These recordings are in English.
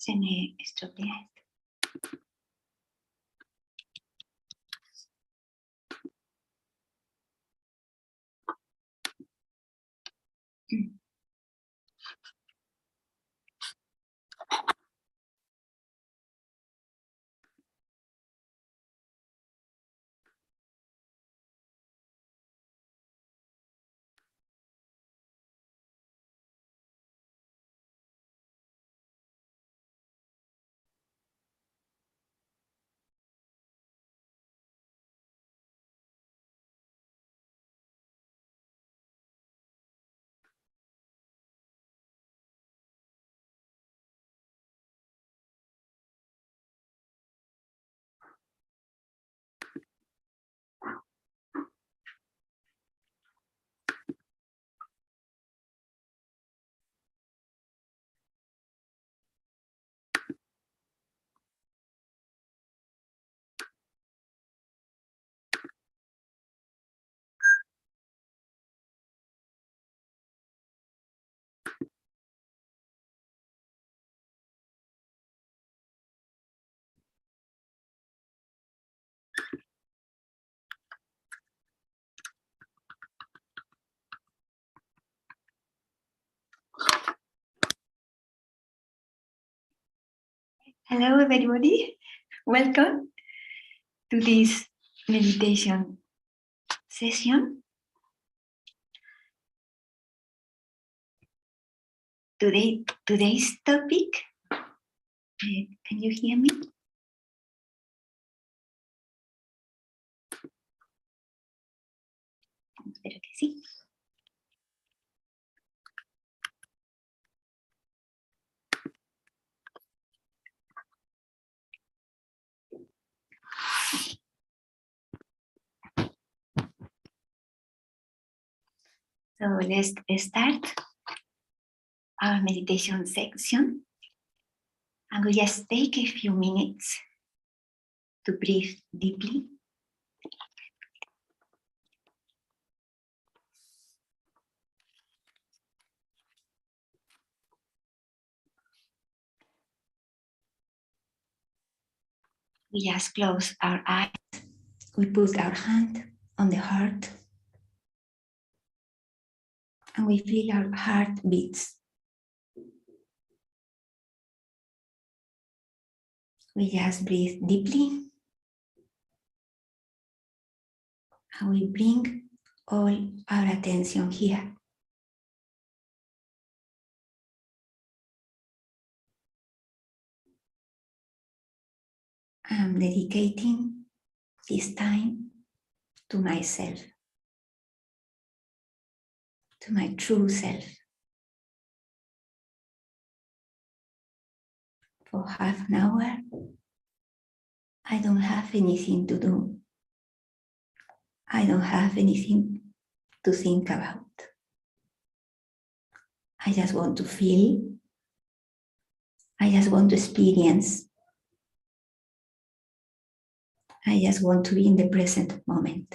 Se me estropea esto. Hello, everybody. Welcome to this meditation session. Today's topic, can you hear me? Espero que sí. So let's start our meditation section, and we just take a few minutes to breathe deeply. We just close our eyes. We put our hand on the heart, and we feel our heart beats. We just breathe deeply, and we bring all our attention here. I'm dedicating this time to myself, to my true self. For half an hour, I don't have anything to do. I don't have anything to think about. I just want to feel. I just want to experience. I just want to be in the present moment.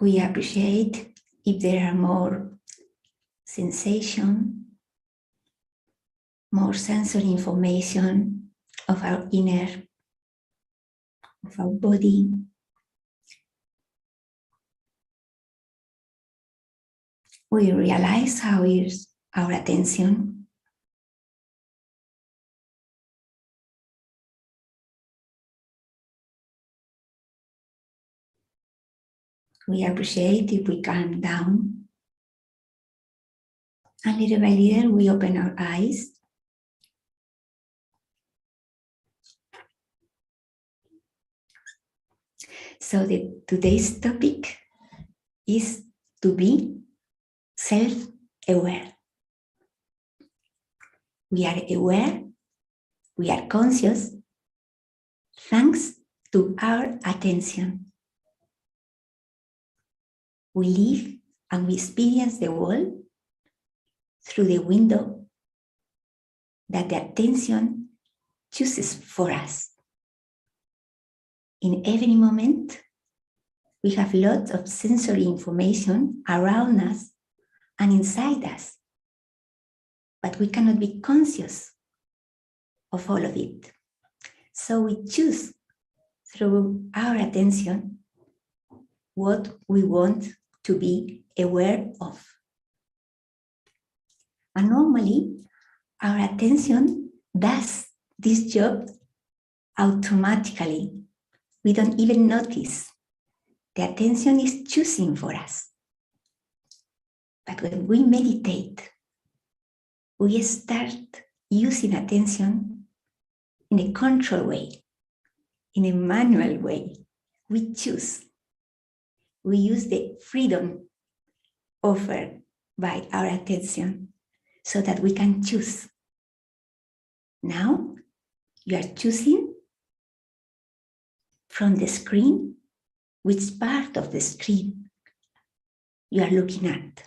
We appreciate if there are more sensation, more sensory information of our inner, of our body. We realize how is our attention. We appreciate if we calm down. And little by little, we open our eyes. So today's topic is to be self-aware. We are aware, we are conscious, thanks to our attention. We live and we experience the world through the window that the attention chooses for us. In every moment, we have lots of sensory information around us and inside us, but we cannot be conscious of all of it. So we choose through our attention what we want to be aware of. And normally, our attention does this job automatically. We don't even notice. The attention is choosing for us. But when we meditate, we start using attention in a controlled way, in a manual way. We choose. We use the freedom offered by our attention so that we can choose. Now, you are choosing from the screen which part of the screen you are looking at.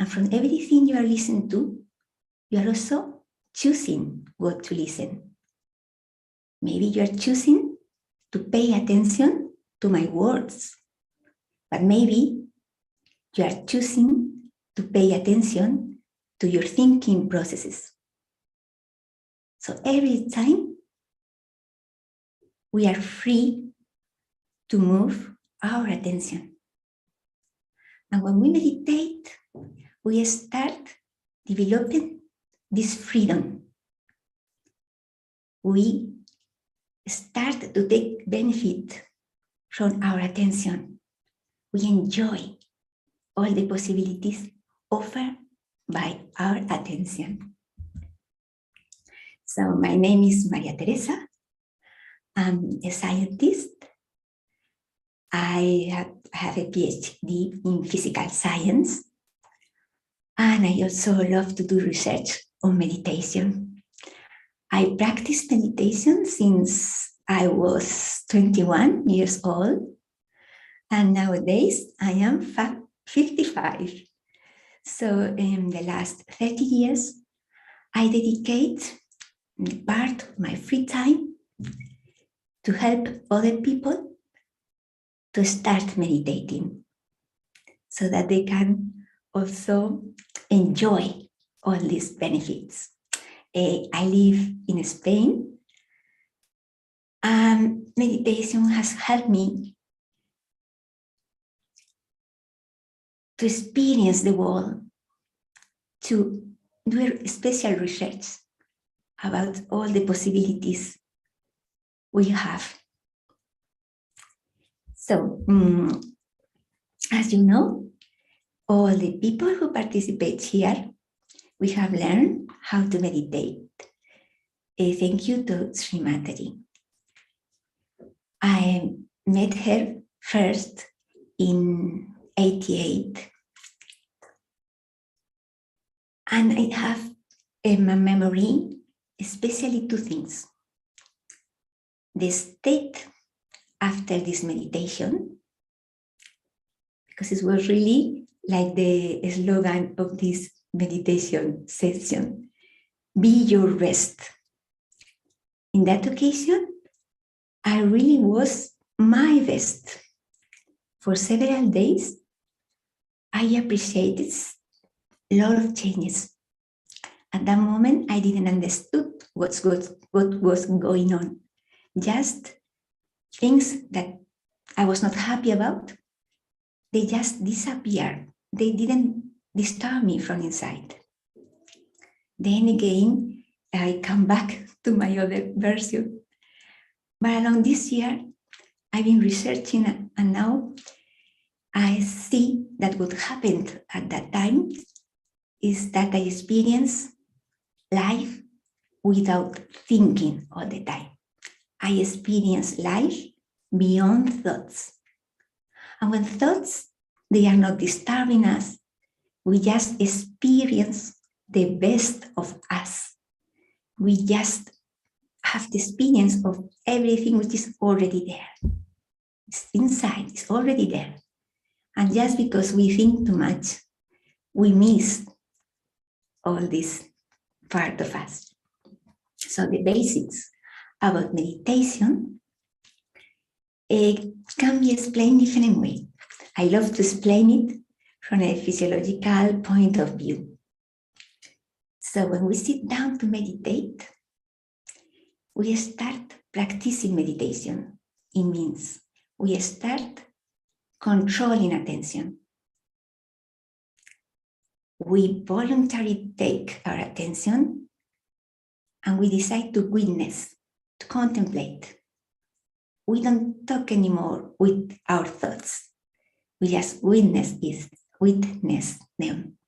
And from everything you are listening to, you are also choosing what to listen. Maybe you are choosing to pay attention to my words, but maybe you are choosing to pay attention to your thinking processes. So every time we are free to move our attention. And when we meditate, we start developing this freedom. We start to take benefit from our attention. We enjoy all the possibilities offered by our attention. So my name is Maria Teresa. I'm a scientist. I have a PhD in physical science. And I also love to do research on meditation. I practiced meditation since I was 21 years old. And nowadays I am 55. So in the last 30 years, I dedicate part of my free time to help other people to start meditating so that they can also enjoy all these benefits. I live in Spain, and meditation has helped me to experience the world, to do special research about all the possibilities we have. So, as you know, all the people who participate here, we have learned how to meditate. Thank you to Sri Mataji. I met her first in 88. And I have in my memory, especially two things. The state after this meditation, because it was really like the slogan of this meditation session, be your best. In that occasion, I really was my best. For several days, I appreciated a lot of changes. At that moment, I didn't understand what was going on. Just things that I was not happy about, they just disappeared. They didn't disturb me from inside. Then again, I come back to my other version. But along this year, I've been researching, and now I see that what happened at that time is that I experienced life without thinking all the time. I experience life beyond thoughts. And when thoughts, they are not disturbing us, we just experience the best of us. We just have the experience of everything which is already there. It's inside, it's already there. And just because we think too much, we miss all this part of us. So the basics about meditation can be explained different ways. I love to explain it from a physiological point of view. So when we sit down to meditate, we start practicing meditation. It means we start controlling attention. We voluntarily take our attention and we decide to witness, to contemplate. We don't talk anymore with our thoughts. We just witness them.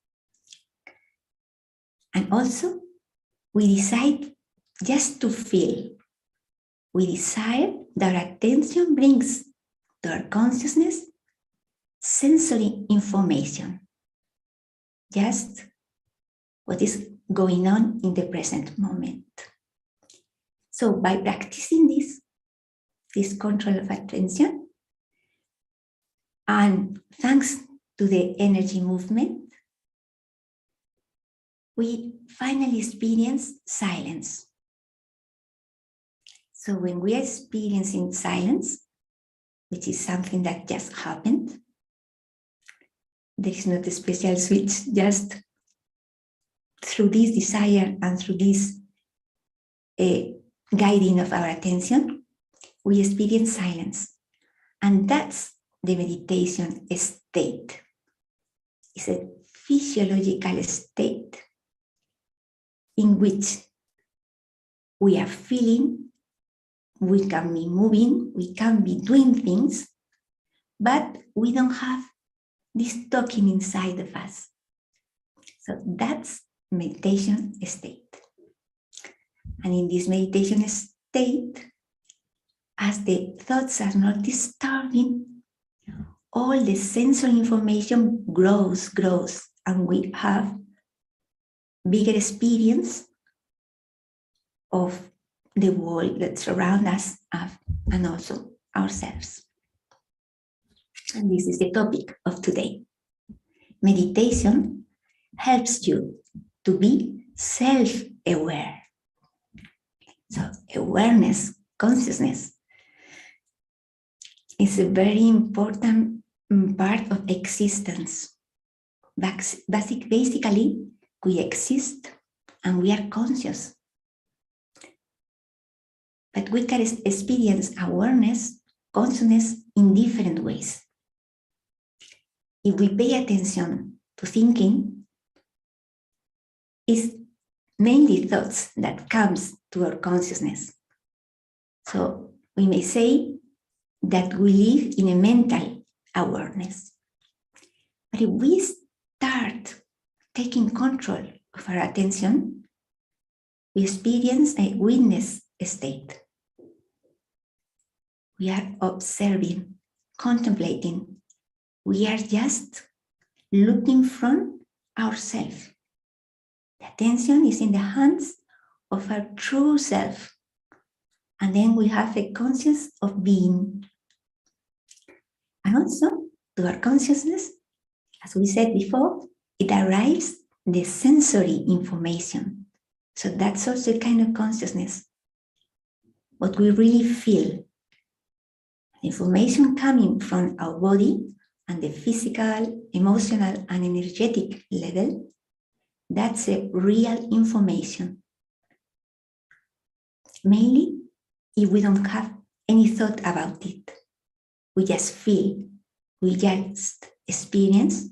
And also, we decide just to feel. We desire that our attention brings to our consciousness sensory information. Just what is going on in the present moment. So by practicing this control of attention, and thanks to the energy movement, we finally experience silence. So when we are experiencing silence, which is something that just happened, there is not a special switch, just through this desire and through this guiding of our attention, we experience silence. And that's the meditation state. It's a physiological state in which we are feeling, we can be moving, we can be doing things, but we don't have this talking inside of us. So that's meditation state. And in this meditation state, as the thoughts are not disturbing, all the sensory information grows, and we have bigger experience of the world that surrounds us and also ourselves. And this is the topic of today. Meditation helps you to be self-aware. So awareness, consciousness, is a very important part of existence. Basically, we exist and we are conscious. But we can experience awareness, consciousness in different ways. If we pay attention to thinking, it's mainly thoughts that comes to our consciousness. So we may say that we live in a mental awareness. But if we start taking control of our attention, we experience a witness state. We are observing, contemplating. We are just looking from ourselves. The attention is in the hands of our true self. And then we have a conscience of being. And also, to our consciousness, as we said before, it arrives the sensory information. So that's also a kind of consciousness. What we really feel. Information coming from our body and the physical, emotional, and energetic level, that's a real information. Mainly, if we don't have any thought about it. We just feel, we just experience,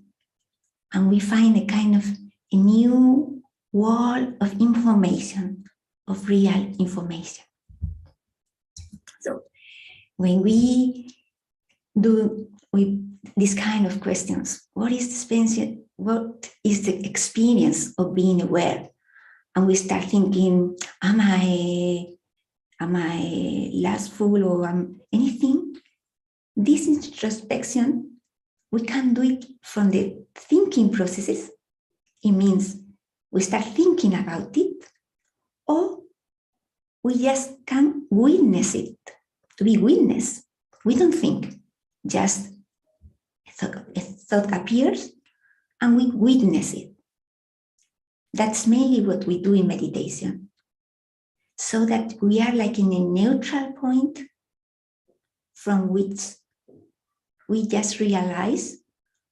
and we find a kind of a new wall of information, of real information. So when we do with this kind of questions, what is the experience of being aware? And we start thinking, am I lustful or anything? This introspection, we can do it from the thinking processes. It means we start thinking about it, or we just can witness it, to be witness. We don't think, just a thought appears and we witness it. That's mainly what we do in meditation. So that we are like in a neutral point from which we just realize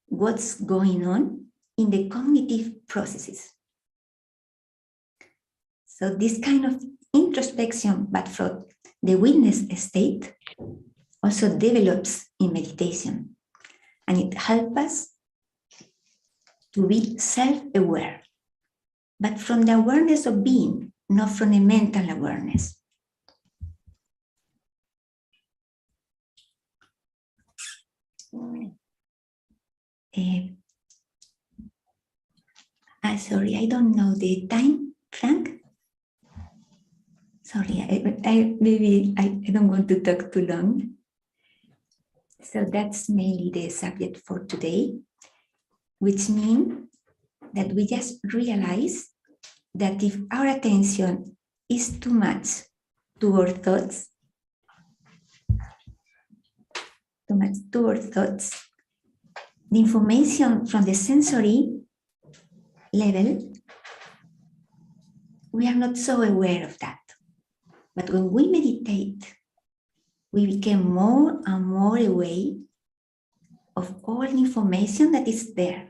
what's going on in the cognitive processes. So this kind of introspection, but from the witness state, also develops in meditation. And it helps us to be self-aware, but from the awareness of being, not from a mental awareness. Sorry, I don't know the time, Frank. Sorry, maybe I don't want to talk too long. So that's mainly the subject for today, which means that we just realize that if our attention is too much to our thoughts, the information from the sensory level, we are not so aware of that. But when we meditate, we become more and more aware of all the information that is there.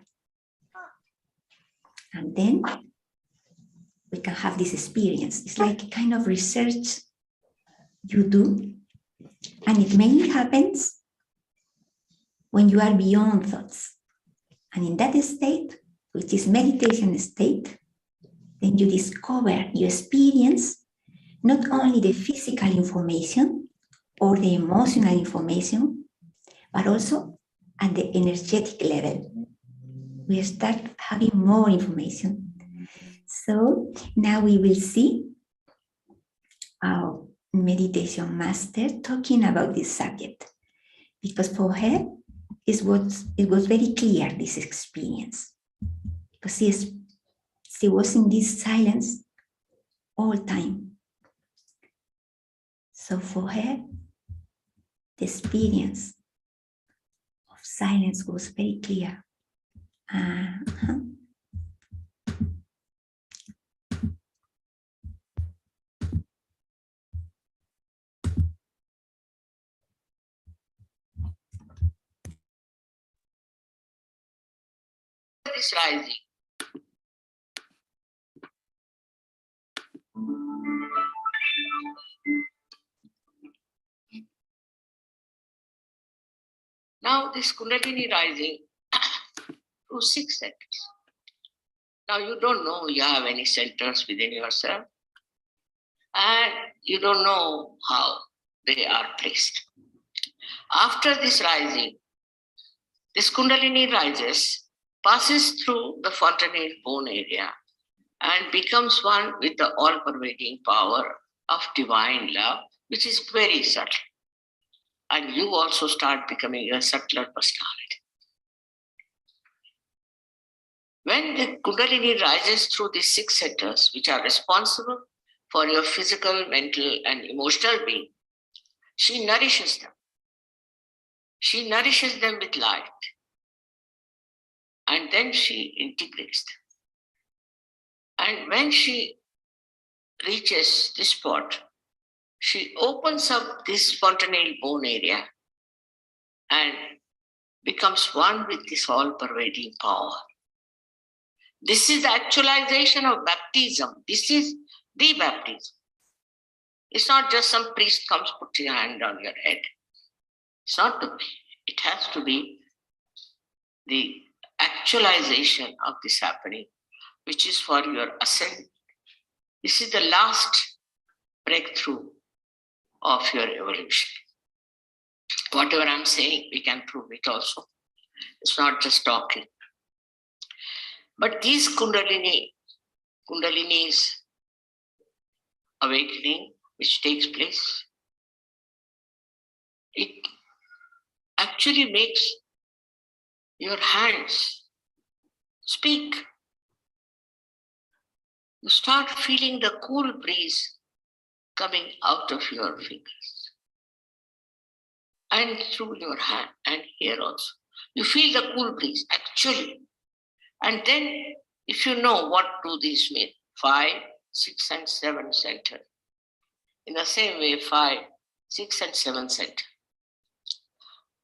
And then we can have this experience. It's like a kind of research you do, and it mainly happens when you are beyond thoughts. And in that state, which is meditation state, then you discover, you experience not only the physical information or the emotional information, but also at the energetic level. We start having more information. So now we will see our meditation master talking about this subject, because for her, it was very clear, this experience, because she was in this silence all time. So for her, the experience of silence was very clear. Is rising. Now this Kundalini rising through 6 centers. Now you don't know you have any centers within yourself, and you don't know how they are placed. After this rising, this Kundalini rises, passes through the fontanelle bone area, and becomes one with the all-pervading power of divine love, which is very subtle. And you also start becoming a subtler personality. When the Kundalini rises through these 6 centers, which are responsible for your physical, mental, and emotional being, she nourishes them. She nourishes them with light. And then she integrates them. And when she reaches this spot, she opens up this fontanelle bone area and becomes one with this all-pervading power. This is the actualization of baptism. This is the baptism. It's not just some priest comes, puts his hand on your head. It's not to be. It has to be the actualization of this happening, which is for your ascent. This is the last breakthrough of your evolution. Whatever I'm saying, we can prove it also. It's not just talking. But these Kundalini's awakening, which takes place, it actually makes your hands speak. You start feeling the cool breeze coming out of your fingers and through your hand, and here also. You feel the cool breeze, actually. And then if you know what do these mean, 5, 6, and 7 center. In the same way, 5, 6, and 7 center.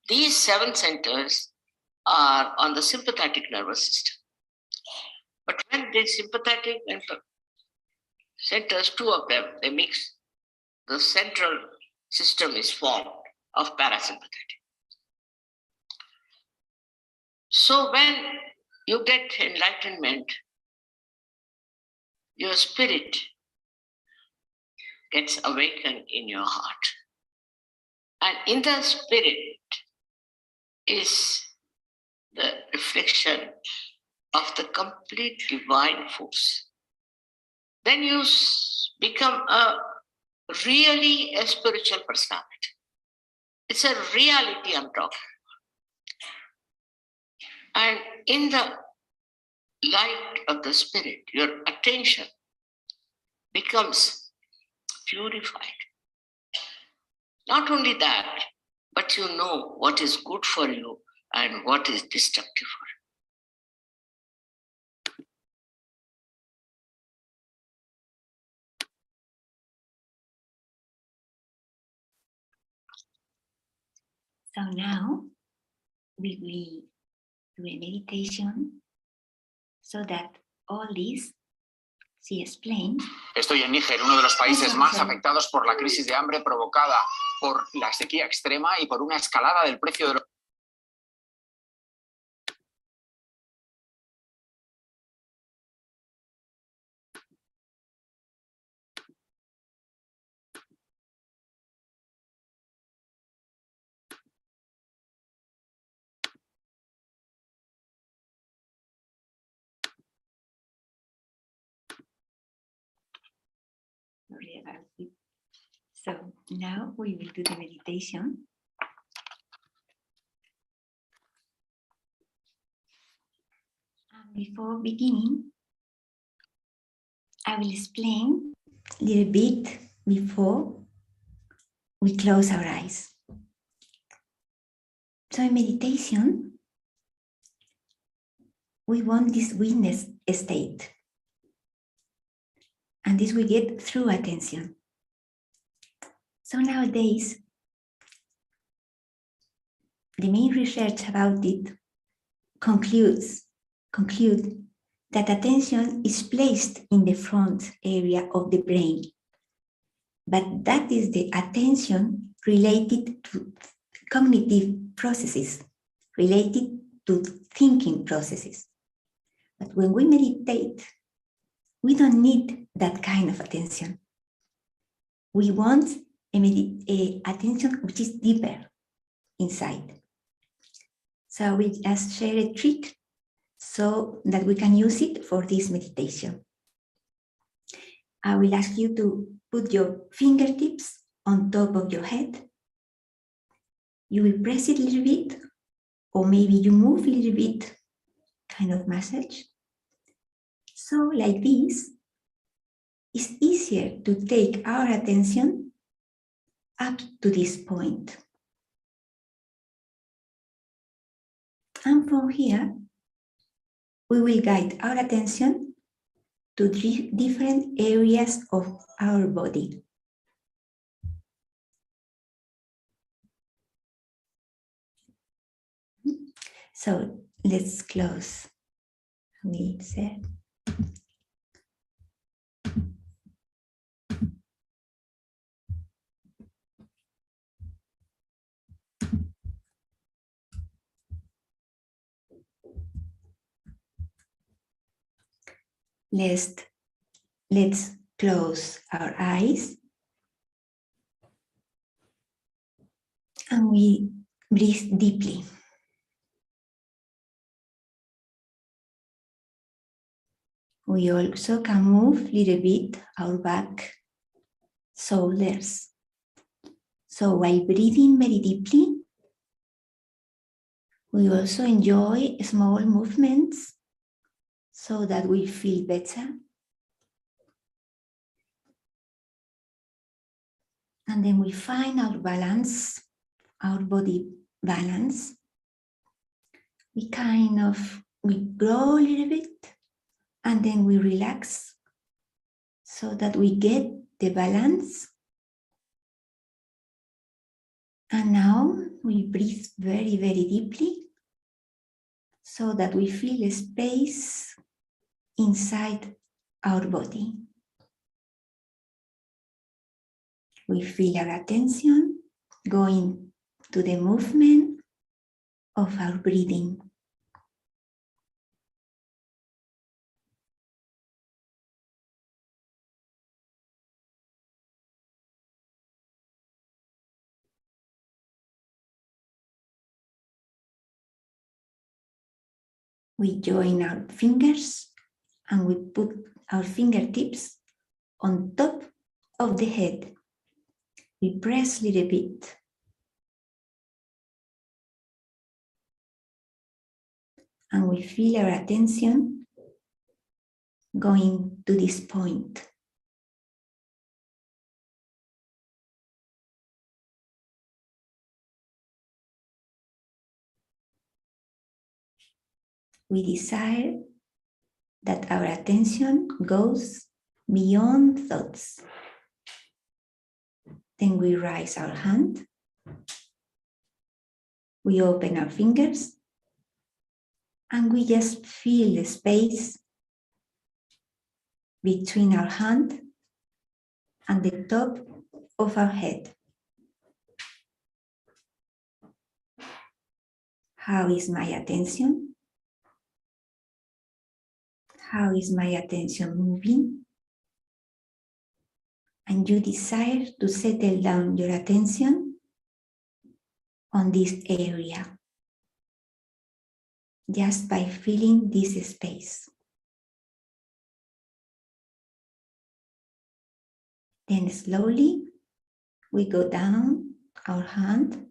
These 7 centers are on the sympathetic nervous system. But when the sympathetic and centers, 2 of them, they mix, the central system is formed of parasympathetic. So when you get enlightenment, your spirit gets awakened in your heart. And in the spirit is the reflection of the complete divine force. Then you become really a spiritual personality. It's a reality I'm talking about. And in the light of the spirit, your attention becomes purified. Not only that, but you know what is good for you and what is destructive for you. So now we will do a meditation so that all this she explained. Estoy en Níger, uno de los países más afectados por la crisis de hambre provocada por la sequía extrema y por una escalada del precio de los... Sorry about it. So now we will do the meditation. And before beginning, I will explain a little bit before we close our eyes. So in meditation, we want this witness state. And this we get through attention. So nowadays, the main research about it conclude that attention is placed in the front area of the brain. But that is the attention related to cognitive processes, related to thinking processes. But when we meditate, we don't need that kind of attention. We want a attention which is deeper inside. So we just share a trick so that we can use it for this meditation. I will ask you to put your fingertips on top of your head. You will press it a little bit, or maybe you move a little bit, kind of massage. So like this, it's easier to take our attention up to this point. And from here, we will guide our attention to different areas of our body. So let's close. We said. Let's close our eyes and we breathe deeply. We also can move a little bit our back, shoulders. So while breathing very deeply, we also enjoy small movements so that we feel better. And then we find our balance, our body balance. We grow a little bit And then we relax so that we get the balance. And now we breathe very, very deeply so that we feel a space inside our body. We feel our attention going to the movement of our breathing. We join our fingers and we put our fingertips on top of the head. We press a little bit. And we feel our attention going to this point. We desire that our attention goes beyond thoughts. Then we raise our hand. We open our fingers and we just feel the space between our hand and the top of our head. How is my attention? How is my attention moving? And you desire to settle down your attention on this area, just by feeling this space. Then slowly we go down our hand,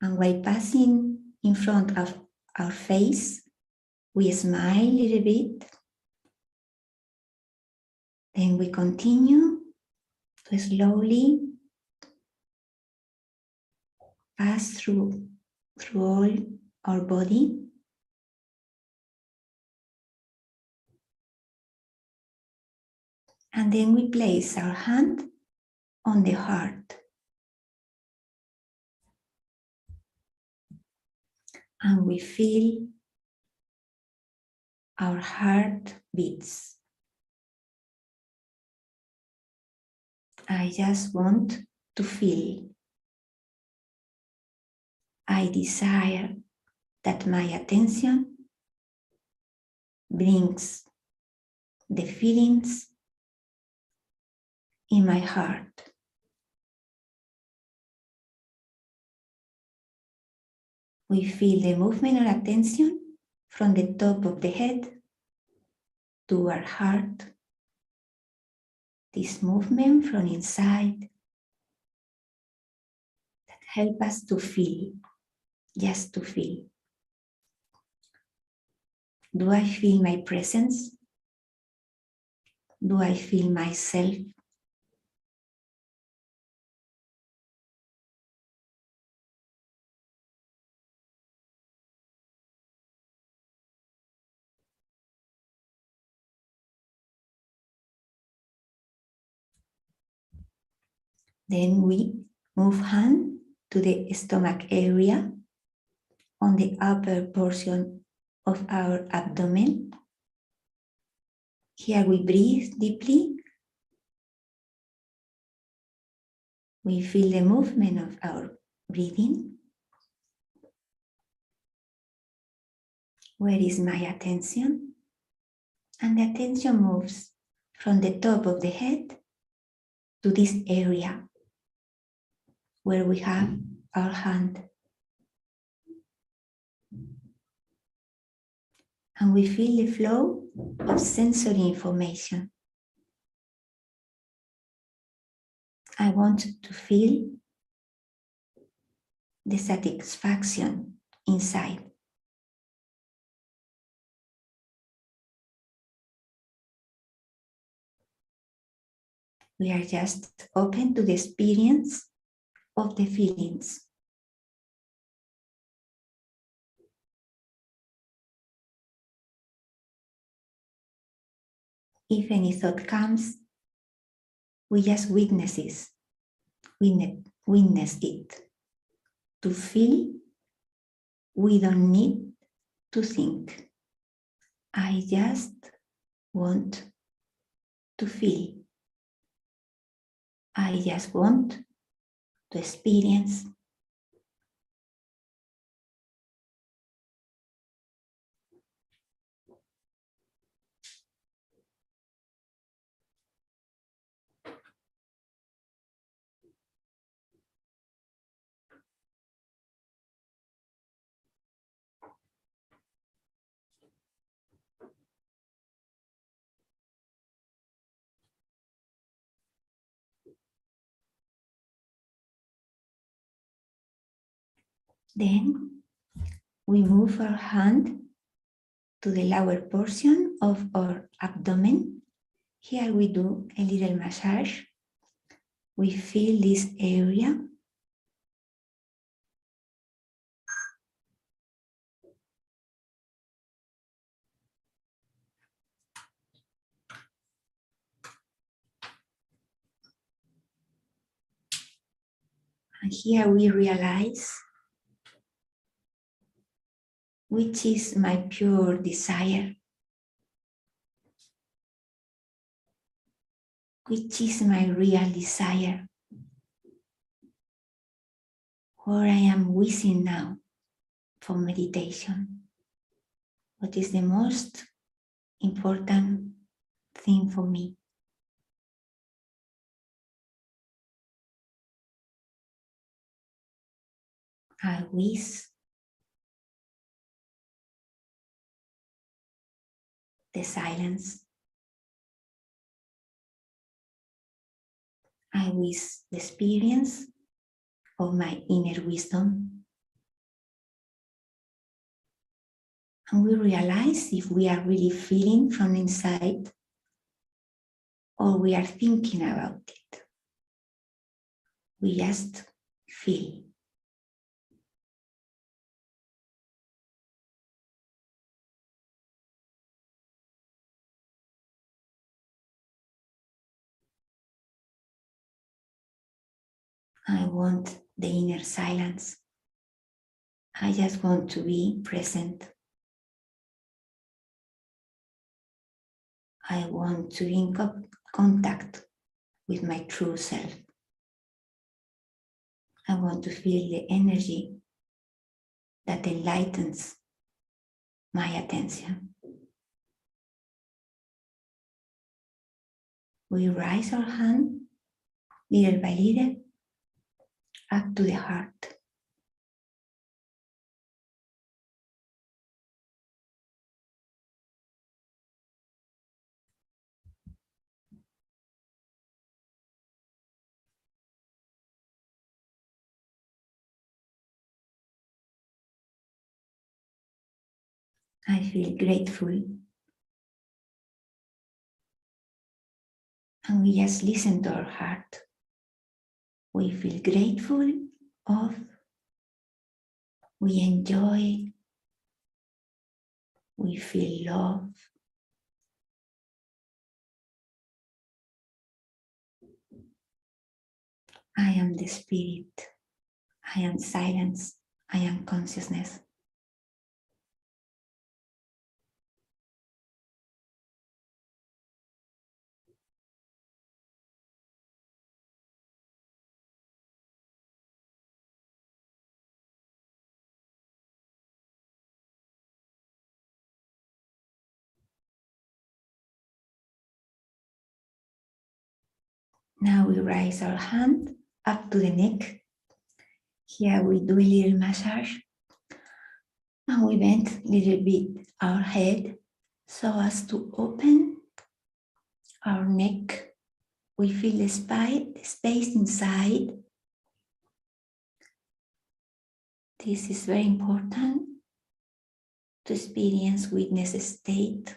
and while passing in front of our face, we smile a little bit. Then we continue to slowly pass through all our body. And then we place our hand on the heart. And we feel our heart beats. I just want to feel. I desire that my attention brings the feelings in my heart. We feel the movement of attention from the top of the head to our heart. This movement from inside that helps us to feel, just to feel. Do I feel my presence? Do I feel myself? Then we move hand to the stomach area on the upper portion of our abdomen. Here we breathe deeply. We feel the movement of our breathing. Where is my attention? And the attention moves from the top of the head to this area where we have our hand. And we feel the flow of sensory information. I want to feel the satisfaction inside. We are just open to the experience of the feelings. If any thought comes, we just witness it. To feel, we don't need to think. I just want to feel. I just want to experience. Then we move our hand to the lower portion of our abdomen. Here we do a little massage. We feel this area. And here we realize which is my pure desire, which is my real desire, what I am wishing now for meditation. What is the most important thing for me? I wish the silence. I wish the experience of my inner wisdom. And we realize if we are really feeling from inside or we are thinking about it. We just feel. I want the inner silence. I just want to be present. I want to be in contact with my true self. I want to feel the energy that enlightens my attention. We raise our hand little by little up to the heart. I feel grateful. And we just listen to our heart. We feel grateful of, we enjoy, we feel love. I am the spirit. I am silence. I am consciousness. Now we raise our hand up to the neck. Here we do a little massage. And we bend a little bit our head so as to open our neck. We feel the space inside. This is very important to experience witness state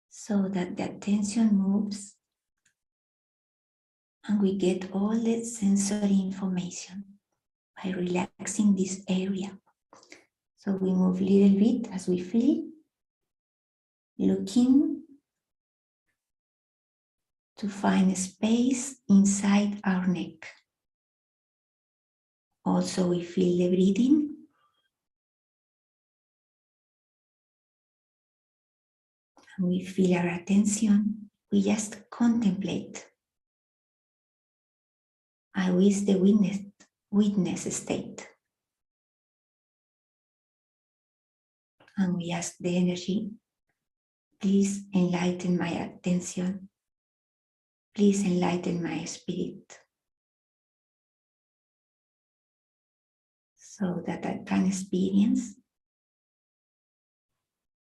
so that the attention moves and we get all the sensory information by relaxing this area. So we move a little bit as we feel, looking to find space inside our neck. Also, we feel the breathing. And we feel our attention. We just contemplate. I wish the witness state. And we ask the energy, please enlighten my attention. Please enlighten my spirit. So that I can experience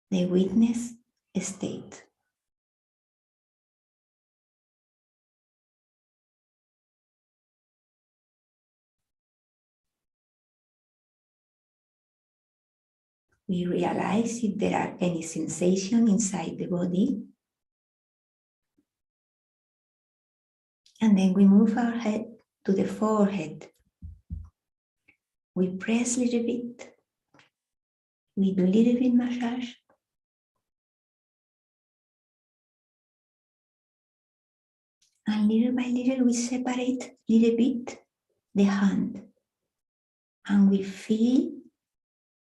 the witness state. We realize if there are any sensation inside the body. And then we move our head to the forehead. We press a little bit. We do a little bit massage. And little by little, we separate a little bit the hand. And we feel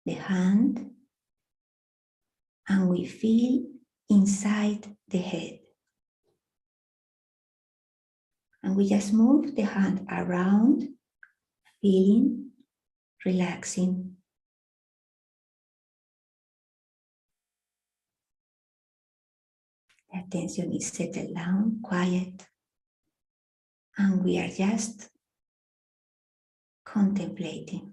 the hand. And we feel inside the head. And we just move the hand around, feeling, relaxing. The attention is settled down, quiet. And we are just contemplating.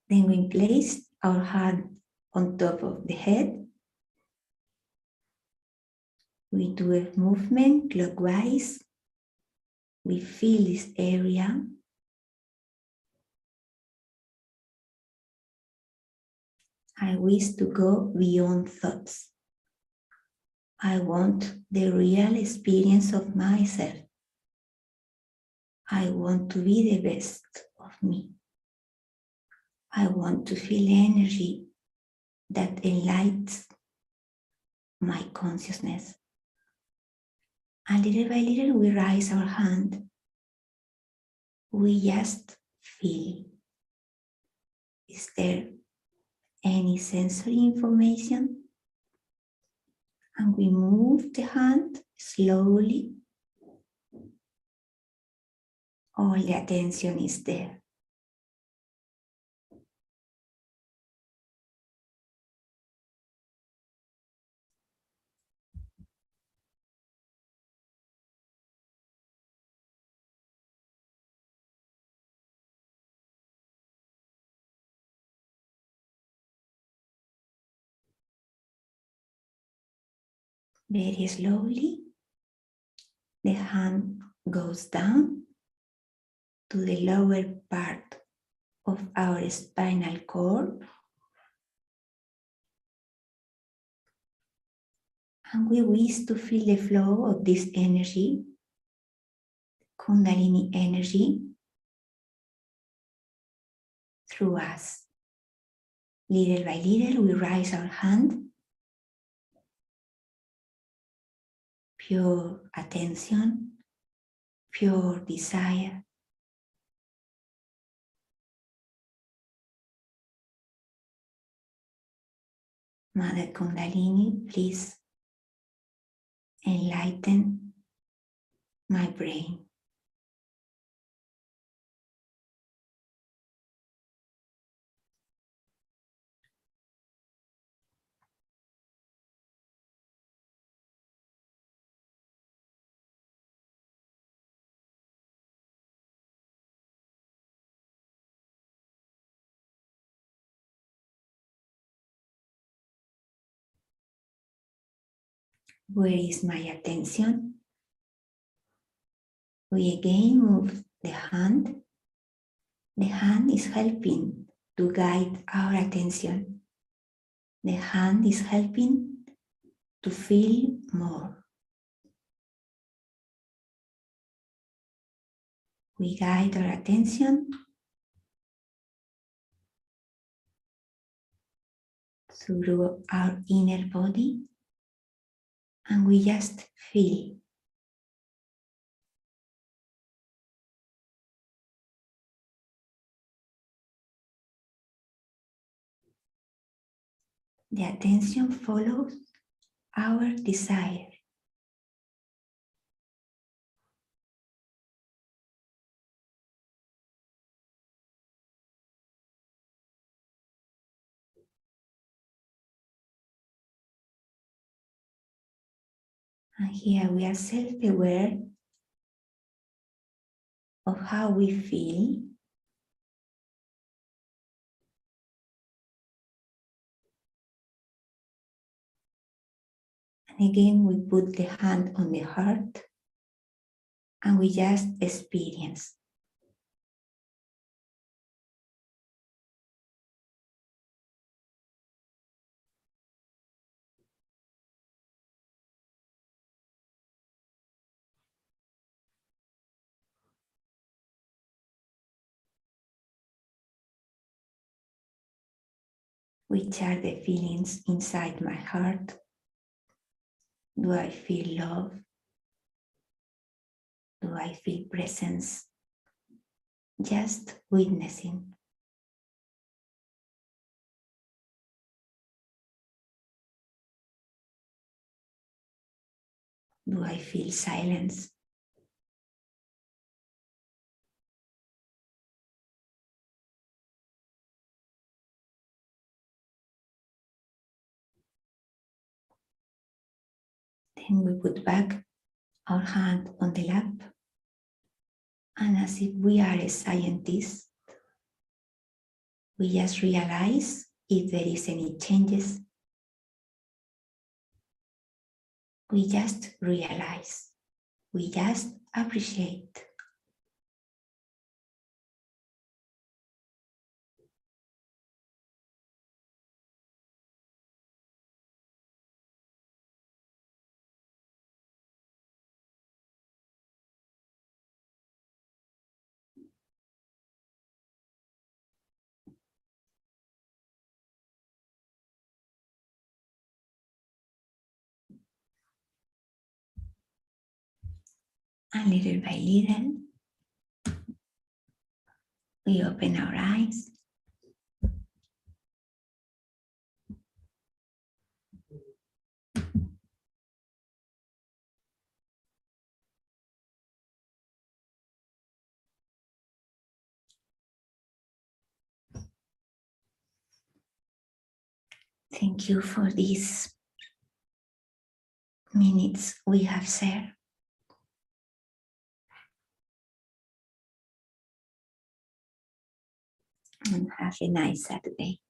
Then we place our hand on top of the head. We do a movement clockwise. We feel this area. I wish to go beyond thoughts. I want the real experience of myself. I want to be the best of me. I want to feel energy that enlightens my consciousness. And little by little, we raise our hand. We just feel. Is there any sensory information? And we move the hand slowly. All the attention is there. Very slowly, the hand goes down to the lower part of our spinal cord. And we wish to feel the flow of this energy, Kundalini energy, through us. Little by little, we raise our hand. Pure attention, pure desire. Mother Kundalini, please enlighten my brain. Where is my attention? We again move the hand. The hand is helping to guide our attention. The hand is helping to feel more. We guide our attention through our inner body, and we just feel. The attention follows our desire. And here we are self-aware of how we feel. And again, we put the hand on the heart and we just experience. Which are the feelings inside my heart? Do I feel love? Do I feel presence? Just witnessing. Do I feel silence? Then we put back our hand on the lap, and as if we are a scientist, we just realize if there is any changes. We just realize, we just appreciate. And little by little, we open our eyes. Thank you for these minutes we have shared. And have a nice Saturday.